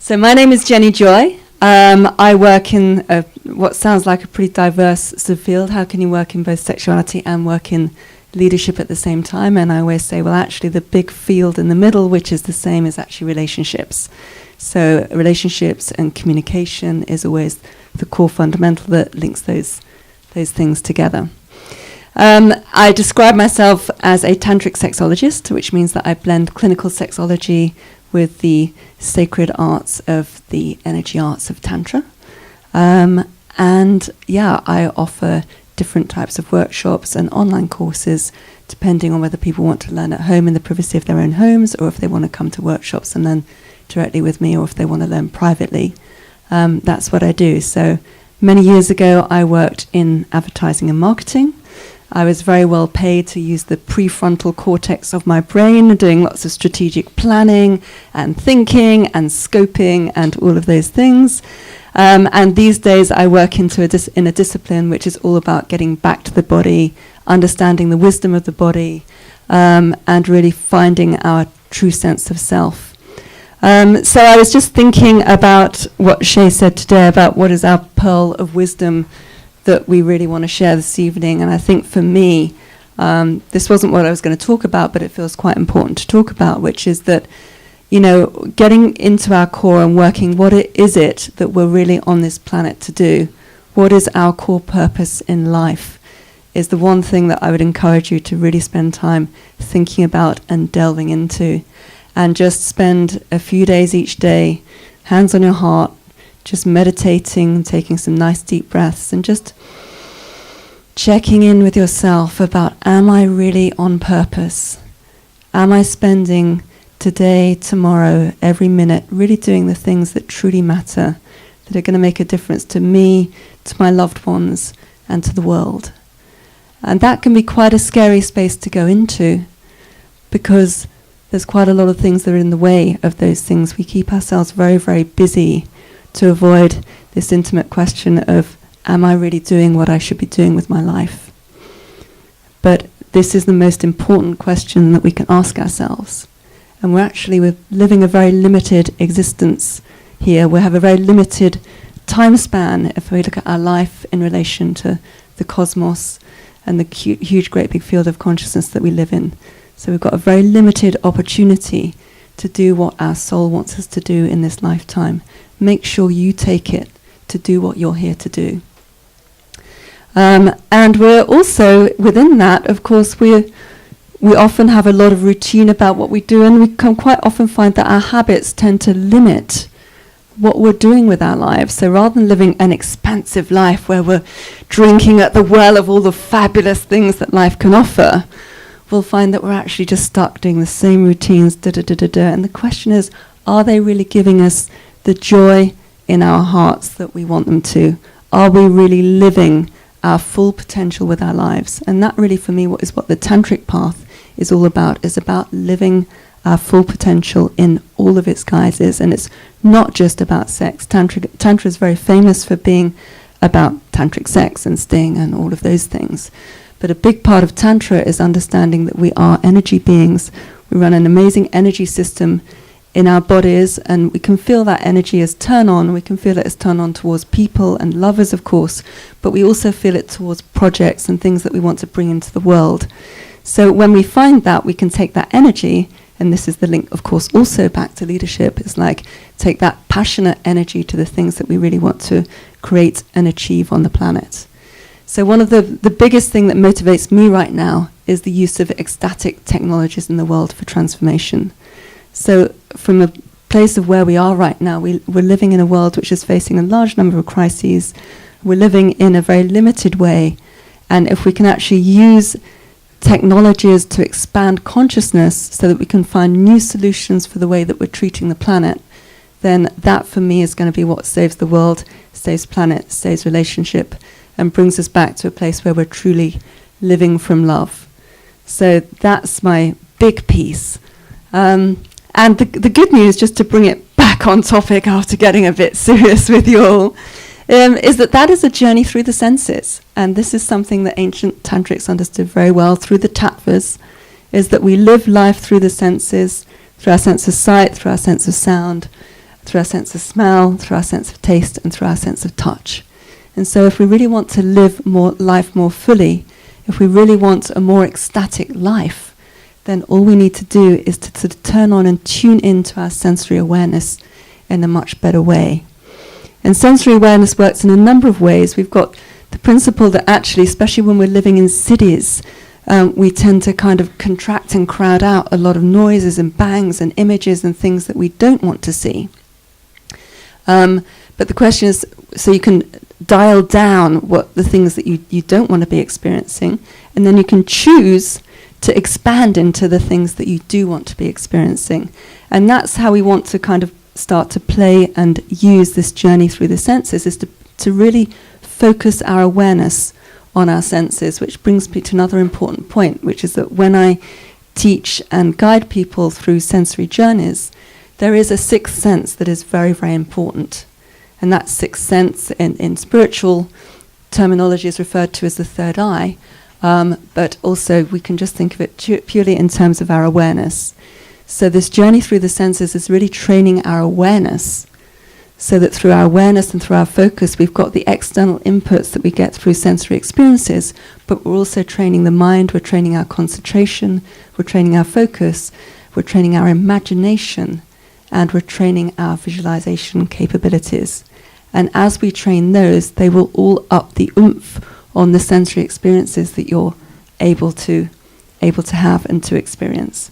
So my name is Jenni Joy. I work in what sounds like a pretty diverse field. How can you work in both sexuality and work in leadership at the same time? And I always say, well, actually, the big field in the middle, which is the same, is actually relationships. So relationships and communication is always the core fundamental that links those things together. I describe myself as a tantric sexologist, which means that I blend clinical sexology with the sacred arts of the energy arts of Tantra. I offer different types of workshops and online courses, depending on whether people want to learn at home in the privacy of their own homes, or if they want to come to workshops and learn directly with me, or if they want to learn privately. That's what I do. So many years ago, I worked in advertising and marketing. I was very well paid to use the prefrontal cortex of my brain, doing lots of strategic planning and thinking and scoping and all of those things. And these days I work in a discipline which is all about getting back to the body, understanding the wisdom of the body, and really finding our true sense of self. So I was just thinking about what Shay said today about what is our pearl of wisdom that we really want to share this evening. And I think for me, this wasn't what I was going to talk about, but it feels quite important to talk about, which is that, getting into our core and working, what is it that we're really on this planet to do? What is our core purpose in life? Is the one thing that I would encourage you to really spend time thinking about and delving into. And just spend a few days each day, hands on your heart, just meditating, taking some nice deep breaths, and just checking in with yourself about, am I really on purpose? Am I spending today, tomorrow, every minute, really doing the things that truly matter, that are going to make a difference to me, to my loved ones, and to the world? And that can be quite a scary space to go into, because there's quite a lot of things that are in the way of those things. We keep ourselves very, very busy to avoid this intimate question of, am I really doing what I should be doing with my life? But this is the most important question that we can ask ourselves. And we're living a very limited existence here. We have a very limited time span if we look at our life in relation to the cosmos and the huge, great big field of consciousness that we live in. So we've got a very limited opportunity to do what our soul wants us to do in this lifetime. Make sure you take it to do what you're here to do. And we're also, within that, of course, we often have a lot of routine about what we do, and we can quite often find that our habits tend to limit what we're doing with our lives. So rather than living an expansive life where we're drinking at the well of all the fabulous things that life can offer, we'll find that we're actually just stuck doing the same routines, and the question is, are they really giving us the joy in our hearts that we want them to? Are we really living our full potential with our lives? And that really, for me, is what the tantric path is all about, is about living our full potential in all of its guises. And it's not just about sex. Tantra is very famous for being about tantric sex and sting and all of those things. But a big part of Tantra is understanding that we are energy beings. We run an amazing energy system in our bodies, and we can feel that energy as turn on. We can feel it as turn on towards people and lovers, of course, but we also feel it towards projects and things that we want to bring into the world. So when we find that, we can take that energy, and this is the link, of course, also back to leadership. It's like take that passionate energy to the things that we really want to create and achieve on the planet. So one of the biggest thing that motivates me right now is the use of ecstatic technologies in the world for transformation. So from a place of where we are right now, we're living in a world which is facing a large number of crises. We're living in a very limited way. And if we can actually use technologies to expand consciousness so that we can find new solutions for the way that we're treating the planet, then that for me is going to be what saves the world, saves planet, saves relationship, and brings us back to a place where we're truly living from love. So that's my big piece. And the good news, just to bring it back on topic after getting a bit serious with you all, is that is a journey through the senses. And this is something that ancient tantrics understood very well through the tattvas, is that we live life through the senses, through our sense of sight, through our sense of sound, through our sense of smell, through our sense of taste, and through our sense of touch. And so if we really want to live life more fully, if we really want a more ecstatic life, then all we need to do is to sort of turn on and tune into our sensory awareness in a much better way. And sensory awareness works in a number of ways. We've got the principle that actually, especially when we're living in cities, we tend to kind of contract and crowd out a lot of noises and bangs and images and things that we don't want to see. But the question is, so you can dial down what the things that you don't want to be experiencing, and then you can choose to expand into the things that you do want to be experiencing. And that's how we want to kind of start to play and use this journey through the senses, is to really focus our awareness on our senses, which brings me to another important point, which is that when I teach and guide people through sensory journeys, there is a sixth sense that is very, very important. And that sixth sense in spiritual terminology is referred to as the third eye, but also we can just think of it purely in terms of our awareness. So this journey through the senses is really training our awareness, so that through our awareness and through our focus, we've got the external inputs that we get through sensory experiences, but we're also training the mind, we're training our concentration, we're training our focus, we're training our imagination, and we're training our visualization capabilities. And as we train those, they will all up the oomph on the sensory experiences that you're able to have and to experience.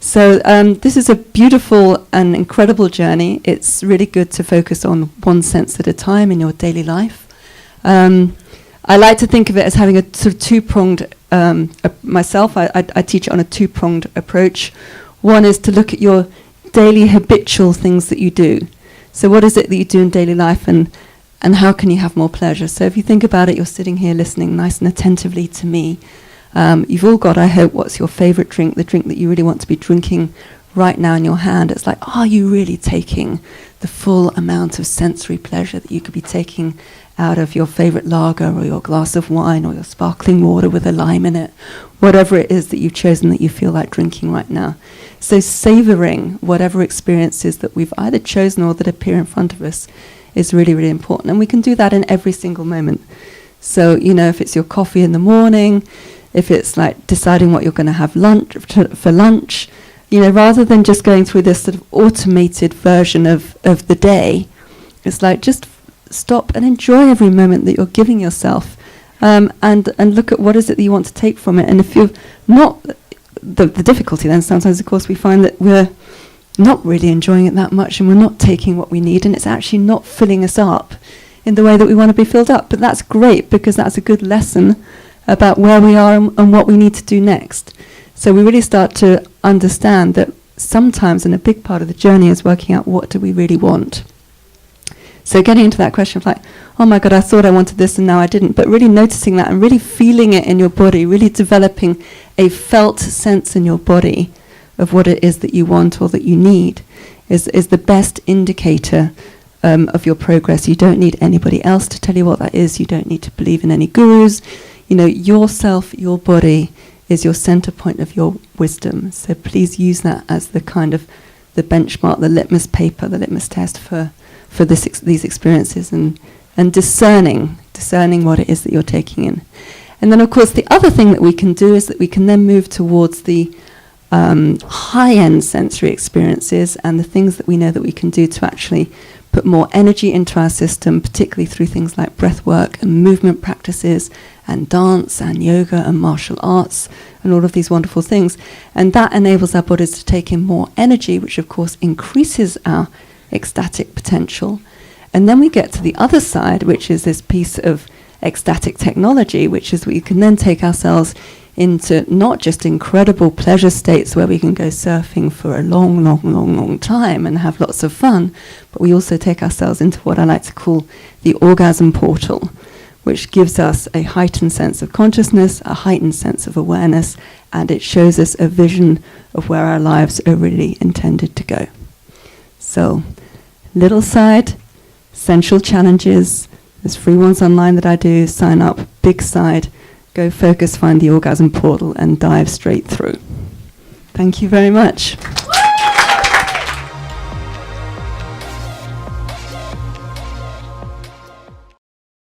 So this is a beautiful and incredible journey. It's really good to focus on one sense at a time in your daily life. I like to think of it as having a sort of two-pronged, myself, I teach it on a two-pronged approach. One is to look at your daily habitual things that you do. So what is it that you do in daily life, and how can you have more pleasure? So if you think about it, you're sitting here listening nice and attentively to me. You've all got, I hope, what's your favorite drink, the drink that you really want to be drinking right now in your hand. It's like, are you really taking the full amount of sensory pleasure that you could be taking out of your favorite lager or your glass of wine or your sparkling water with a lime in it, whatever it is that you've chosen that you feel like drinking right now? So savoring whatever experiences that we've either chosen or that appear in front of us is really, really important. And we can do that in every single moment. So, if it's your coffee in the morning, if it's like deciding what you're going to have for lunch, rather than just going through this sort of automated version of the day, it's like just stop and enjoy every moment that you're giving yourself, and look at what is it that you want to take from it. And if you're not, the difficulty then sometimes, of course, we find that we're not really enjoying it that much and we're not taking what we need, and it's actually not filling us up in the way that we want to be filled up. But that's great, because that's a good lesson about where we are and what we need to do next. So we really start to understand that sometimes, and a big part of the journey is working out what do we really want. So getting into that question of like, oh my God, I thought I wanted this and now I didn't, but really noticing that and really feeling it in your body, really developing a felt sense in your body of what it is that you want or that you need is the best indicator of your progress. You don't need anybody else to tell you what that is. You don't need to believe in any gurus. Yourself, your body is your center point of your wisdom. So please use that as the kind of the benchmark, the litmus paper, the litmus test for these experiences, and discerning what it is that you're taking in. And then, of course, the other thing that we can do is that we can then move towards the high-end sensory experiences and the things that we know that we can do to actually put more energy into our system, particularly through things like breath work and movement practices and dance and yoga and martial arts and all of these wonderful things. And that enables our bodies to take in more energy, which of course increases our ecstatic potential. And then we get to the other side, which is this piece of ecstatic technology, which is we can then take ourselves into not just incredible pleasure states where we can go surfing for a long time and have lots of fun, but we also take ourselves into what I like to call the orgasm portal, which gives us a heightened sense of consciousness, a heightened sense of awareness, and it shows us a vision of where our lives are really intended to go. So, little side, essential challenges, there's free ones online that I do, sign up. Big side, go focus, find the orgasm portal and dive straight through. Thank you very much.